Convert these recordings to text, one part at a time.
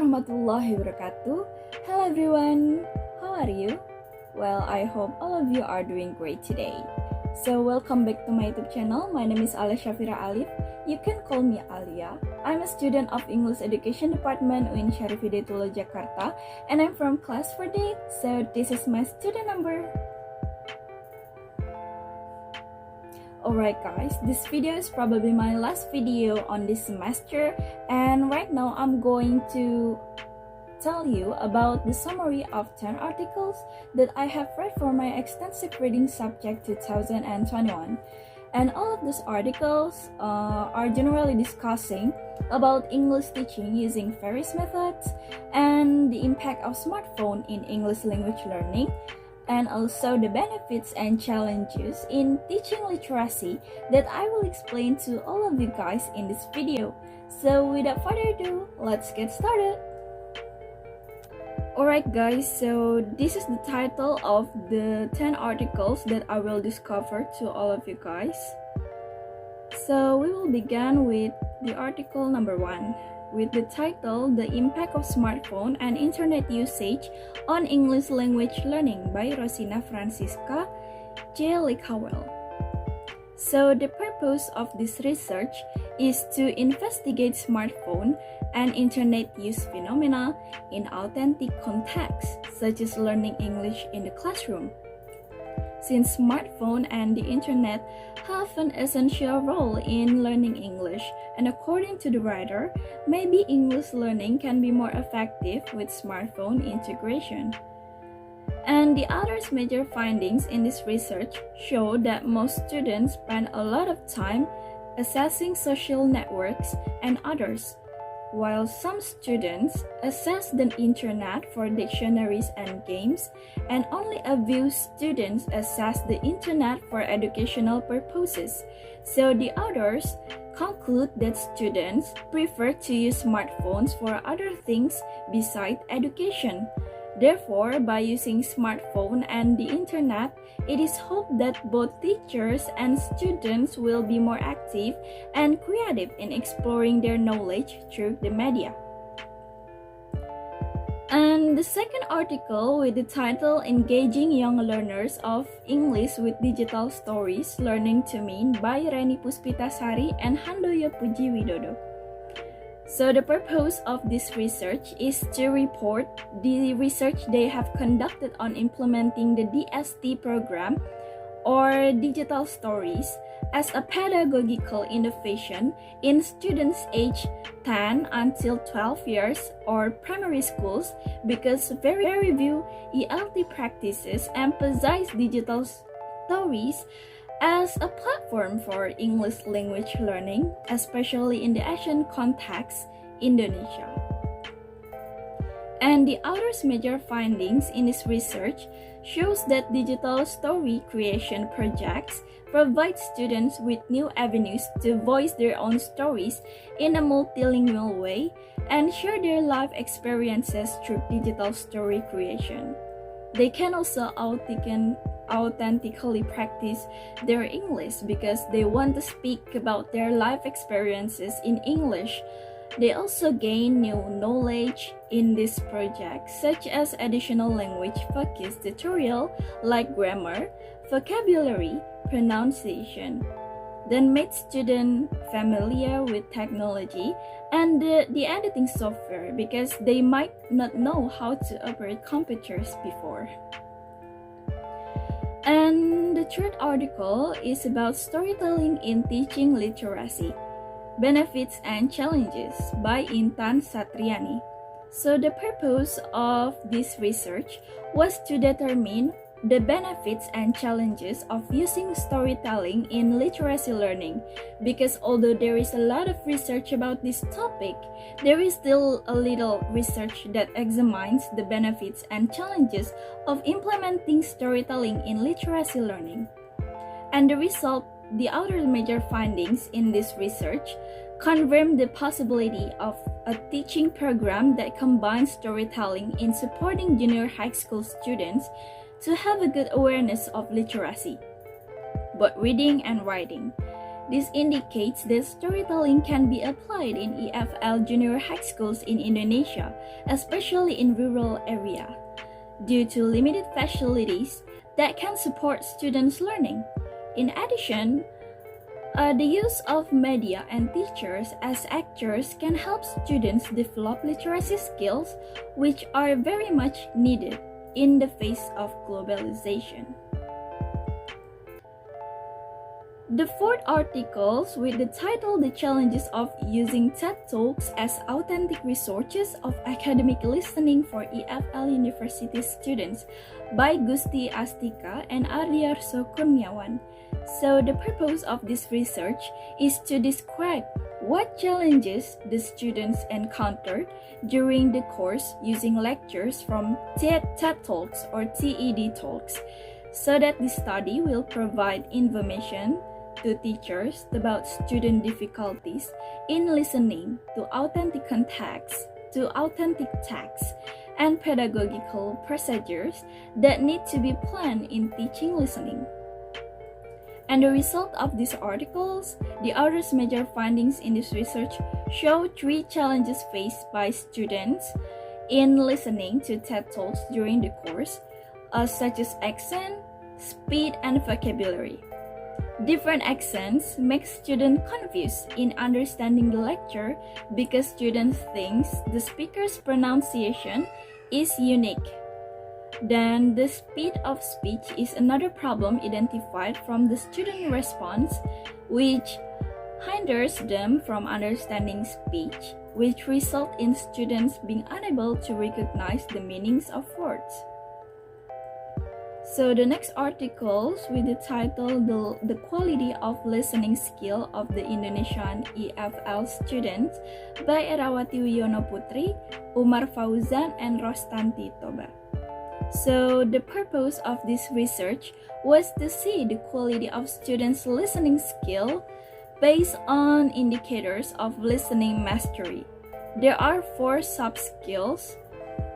warahmatullahi wabarakatuh. Hello everyone, how are you? Well, I hope all of you are doing great today. So welcome back to my YouTube channel. My name is Alia Syafira Alif. You can call me Alia. I'm a student of English Education Department UIN Syarif Hidayatullah Jakarta, and I'm from class 4D. So this is my student number. Alright guys, this video is probably my last video on this semester, and right now I'm going to tell you about the summary of 10 articles that I have read for my extensive reading subject 2021. And all of those articles are generally discussing about English teaching using various methods and the impact of smartphone in English language learning, and also the benefits and challenges in teaching literacy that I will explain to all of you guys in this video. So without further ado, let's get started. Alright guys, so this is the title of the 10 articles that I will discover to all of you guys. So we will begin with the article number 1, with the title The Impact of Smartphone and Internet Usage on English Language Learning by Rosina Francisca J. Howell. So the purpose of this research is to investigate smartphone and internet use phenomena in authentic contexts, such as learning English in the classroom. Since smartphone and the internet have an essential role in learning English, and according to the writer, maybe English learning can be more effective with smartphone integration. And the other major findings in this research show that most students spend a lot of time accessing social networks and others, while some students access the internet for dictionaries and games, and only a few students access the internet for educational purposes. So the others conclude that students prefer to use smartphones for other things besides education. Therefore, by using smartphone and the internet, it is hoped that both teachers and students will be more active and creative in exploring their knowledge through the media. And the second article, with the title Engaging Young Learners of English with Digital Stories Learning to Mean by Reni Puspitasari and Handoyo Puji Widodo. So the purpose of this research is to report the research they have conducted on implementing the DST program or digital stories as a pedagogical innovation in students aged 10 until 12 years or primary schools, because very few ELT practices emphasize digital stories as a platform for English language learning, especially in the Asian context, Indonesia. And the other major findings in this research shows that digital story creation projects provide students with new avenues to voice their own stories in a multilingual way and share their life experiences through digital story creation. They can also authentically practice their English because they want to speak about their life experiences in English. They also gain new knowledge in this project, such as additional language-focused tutorial like grammar, vocabulary, pronunciation. Then made students familiar with technology and the editing software because they might not know how to operate computers before. And the third article is about storytelling in teaching literacy, benefits and challenges by Intan Satriani. So the purpose of this research was to determine the benefits and challenges of using storytelling in literacy learning, because although there is a lot of research about this topic, there is still a little research that examines the benefits and challenges of implementing storytelling in literacy learning. And the result, the other major findings in this research, confirm the possibility of a teaching program that combines storytelling in supporting junior high school students to have a good awareness of literacy, both reading and writing. This indicates that storytelling can be applied in EFL junior high schools in Indonesia, especially in rural area, due to limited facilities that can support students' learning. In addition, the use of media and teachers as actors can help students develop literacy skills, which are very much needed in the face of globalization. The fourth article, with the title The Challenges of Using TED Talks as Authentic Resources of Academic Listening for EFL University Students by Gusti Astika and Ardiarso Kurniawan. So the purpose of this research is to describe what challenges the students encountered during the course using lectures from TED Talks or TED Talks, so that the study will provide information to teachers about student difficulties in listening to authentic context, to authentic text, and pedagogical procedures that need to be planned in teaching listening. And the result of these articles, the author's major findings in this research show 3 challenges faced by students in listening to TED Talks during the course, such as accent, speed, and vocabulary. Different accents make students confused in understanding the lecture because students think the speaker's pronunciation is unique. Then the speed of speech is another problem identified from the student response, which hinders them from understanding speech, which result in students being unable to recognize the meanings of words. So the next article with the title The Quality of Listening Skill of the Indonesian EFL Students by Erawati Wiono Putri, Umar Fauzan, and Rostanti Toba. So the purpose of this research was to see the quality of students' listening skill based on indicators of listening mastery. There are 4 sub-skills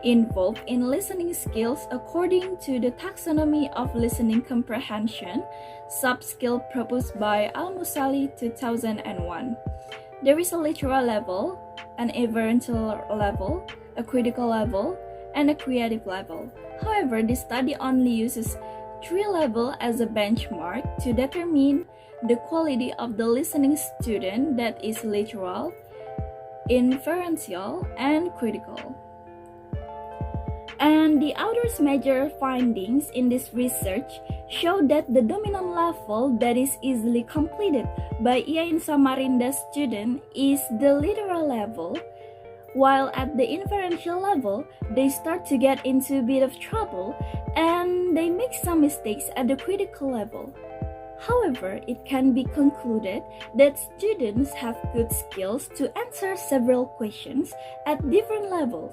involved in listening skills according to the taxonomy of listening comprehension, sub-skill proposed by Al-Musali 2001. There is a literal level, an inferential level, a critical level, and a creative level. However, this study only uses 3 levels as a benchmark to determine the quality of the listening student, that is literal, inferential, and critical. And the author's major findings in this research show that the dominant level that is easily completed by IAIN Samarinda student is the literal level, while at the inferential level, they start to get into a bit of trouble and they make some mistakes at the critical level. However, it can be concluded that students have good skills to answer several questions at different levels.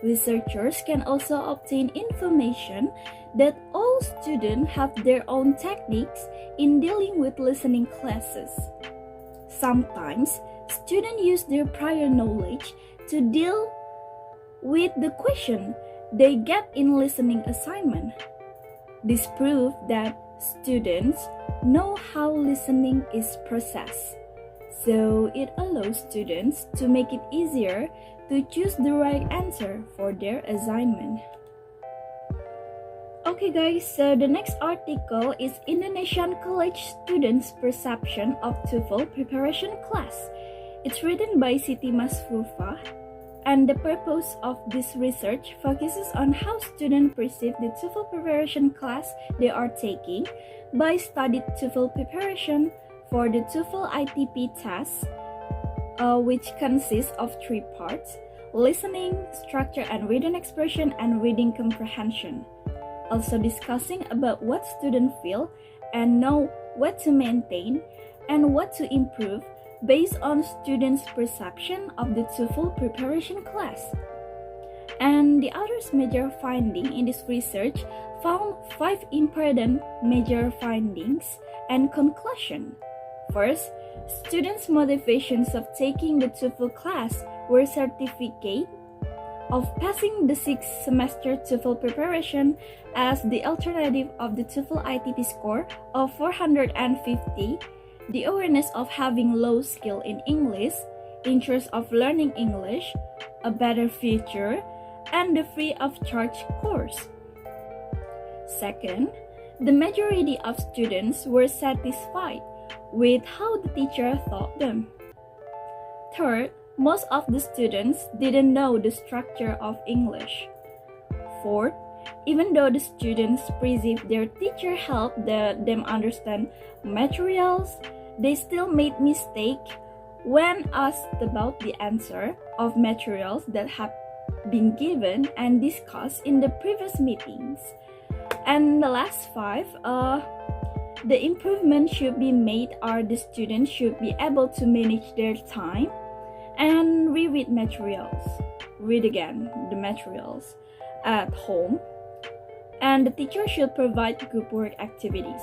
Researchers can also obtain information that all students have their own techniques in dealing with listening classes. Sometimes, students use their prior knowledge to deal with the question they get in listening assignment. This proves that students know how listening is processed, so it allows students to make it easier to choose the right answer for their assignment. Okay guys, so the next article is Indonesian college students' perception of TOEFL preparation class. It's written by Siti Masfufa, and the purpose of this research focuses on how students perceive the TOEFL preparation class they are taking by studied TOEFL preparation for the TOEFL ITP test, which consists of 3 parts: listening, structure and reading expression, and reading comprehension. Also discussing about what students feel and know what to maintain and what to improve based on students' perception of the TOEFL preparation class. And the author's major finding in this research found 5 important major findings and conclusion. First, students' motivations of taking the TOEFL class were certificate of passing the 6th semester TOEFL preparation as the alternative of the TOEFL ITP score of 450 the awareness of having low skill in English, interest of learning English, a better future, and the free of charge course. Second, the majority of students were satisfied with how the teacher taught them. Third, most of the students didn't know the structure of English. Fourth, even though the students perceived their teacher helped them understand materials, they still made mistakes when asked about the answer of materials that have been given and discussed in the previous meetings. And the last five, the improvement should be made or the students should be able to manage their time and reread materials, read again the materials at home, and the teacher should provide group work activities,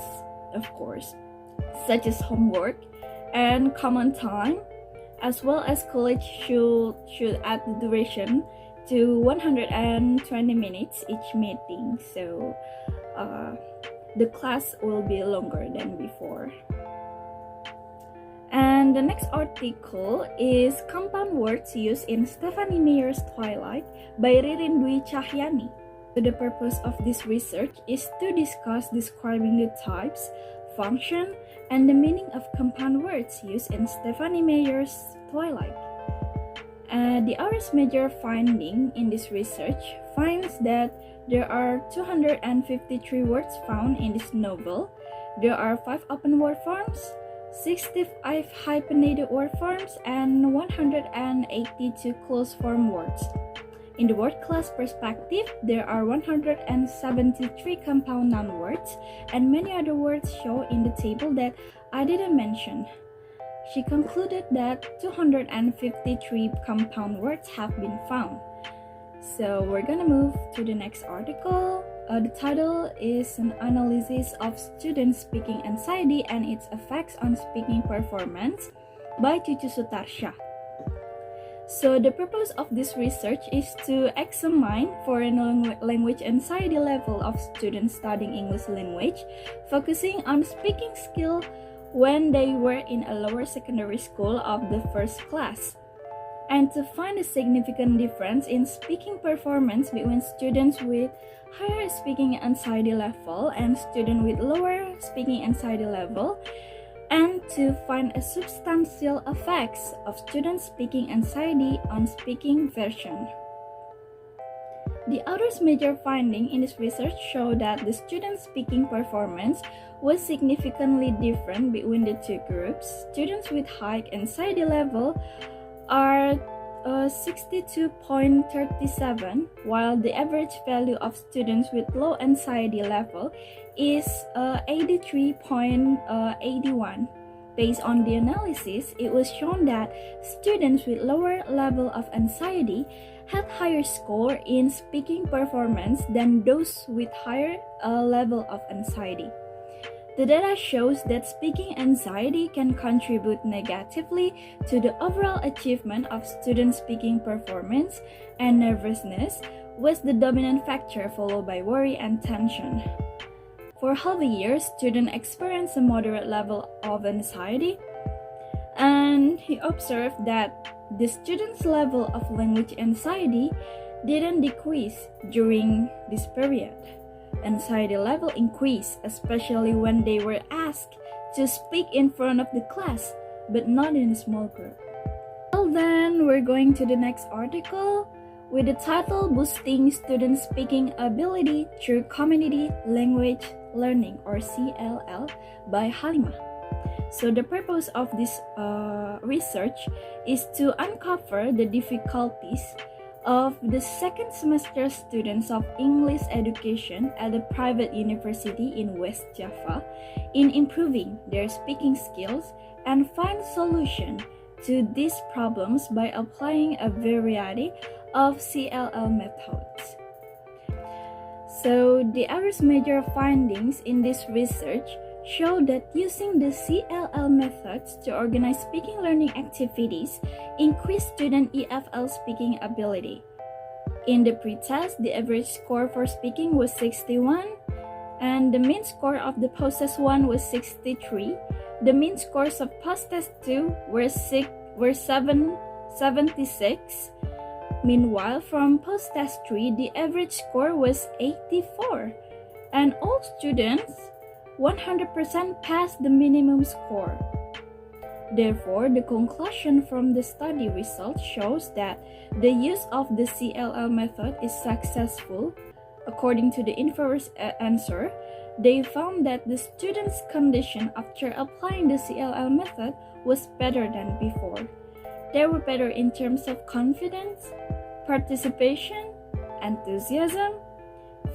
of course, such as homework and common time, as well as college should add the duration to 120 minutes each meeting, so the class will be longer than before. And the next article is Compound Words Used in Stephanie Meyer's Twilight by Ririn Dwi Cahyani. So the purpose of this research is to discuss describing the types, function, and the meaning of compound words used in Stephanie Meyer's Twilight. The Aris major finding in this research finds that there are 253 words found in this novel. There are 5 open word forms, 65 hyphenated word forms, and 182 closed form words. In the word class perspective, there are 173 compound noun words and many other words shown in the table that I didn't mention. She concluded that 253 compound words have been found. So we're gonna move to the next article. The title is an analysis of student speaking anxiety and its effects on speaking performance by Cucu Sutarsha. So the purpose of this research is to examine foreign language anxiety level of students studying English language, focusing on speaking skill when they were in a lower secondary school of the first class, and to find a significant difference in speaking performance between students with higher speaking anxiety level and students with lower speaking anxiety level, and to find a substantial effects of students' speaking anxiety on speaking version. The author's major finding in this research showed that the student speaking performance was significantly different between the two groups. Students with high anxiety level are 62.37, while the average value of students with low anxiety level is 83.81. Based on the analysis, it was shown that students with lower level of anxiety had higher score in speaking performance than those with higher level of anxiety. The data shows that speaking anxiety can contribute negatively to the overall achievement of student speaking performance, and nervousness was the dominant factor, followed by worry and tension. For half a year, students experienced a moderate level of anxiety, and he observed that the students' level of language anxiety didn't decrease during this period. Anxiety level increased, especially when they were asked to speak in front of the class, but not in a small group. Well, then we're going to the next article with the title Boosting Student Speaking Ability Through Community Language Learning, or CLL, by Halimah. So the purpose of this research is to uncover the difficulties of the second semester students of English education at a private university in West Java in improving their speaking skills and find solution to these problems by applying a variety of CLL methods. So the other major findings in this research show that using the CLL methods to organize speaking learning activities increase student EFL speaking ability. In the pretest, the average score for speaking was 61, and the mean score of the post-test 1 was 63. The mean scores of post-test 2 were 76. Meanwhile, from post-test 3, the average score was 84, and all students 100% passed the minimum score. Therefore, the conclusion from the study results shows that the use of the CLL method is successful. According to the inverse answer, they found that the students' condition after applying the CLL method was better than before. They were better in terms of confidence, participation, enthusiasm,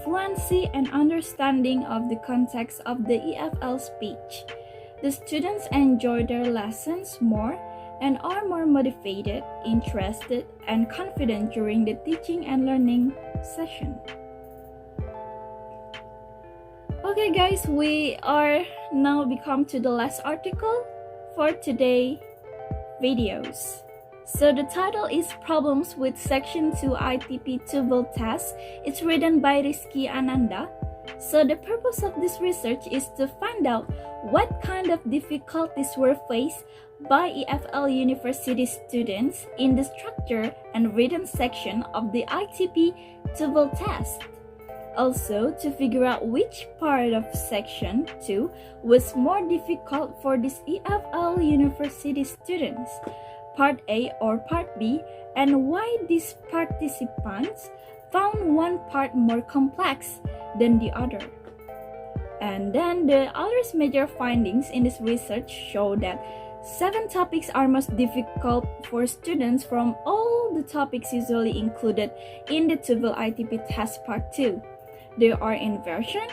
fluency, and understanding of the context of the EFL speech. The students enjoy their lessons more and are more motivated, interested, and confident during the teaching and learning session. Okay guys, we are now become to the last article for today's videos. So the title is Problems with Section 2 ITP TOEFL Test. It's written by Rizky Ananda. So the purpose of this research is to find out what kind of difficulties were faced by EFL University students in the structure and written section of the ITP TOEFL test. Also, to figure out which part of Section 2 was more difficult for these EFL University students, Part A or Part B, and why these participants found one part more complex than the other. And then the author's major findings in this research show that 7 topics are most difficult for students from all the topics usually included in the TOEFL ITP test Part 2. They are inversion,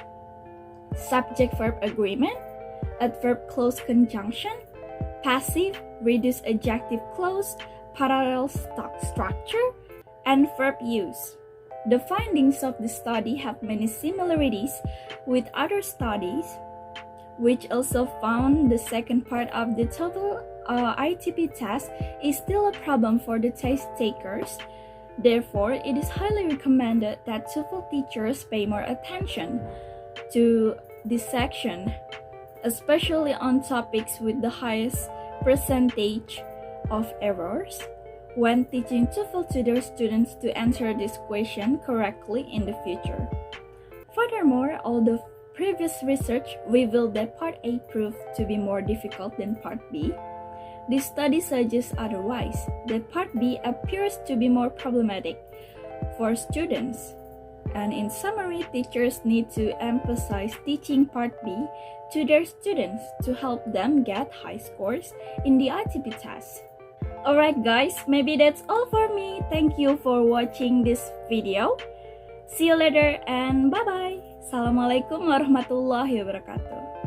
subject-verb agreement, adverb-clause conjunction, passive, reduced adjective clause, parallel structure, and verb use. The findings of the study have many similarities with other studies, which also found the second part of the TOEFL ITP test is still a problem for the test takers. Therefore, it is highly recommended that TOEFL teachers pay more attention to this section, especially on topics with the highest percentage of errors, when teaching TOEFL to their students to answer this question correctly in the future. Furthermore, all the previous research revealed that Part A proved to be more difficult than Part B. This study suggests otherwise, that Part B appears to be more problematic for students. And in summary, teachers need to emphasize teaching Part B to their students to help them get high scores in the ITP test. Alright guys, maybe that's all for me. Thank you for watching this video. See you later and bye-bye. Assalamualaikum warahmatullahi wabarakatuh.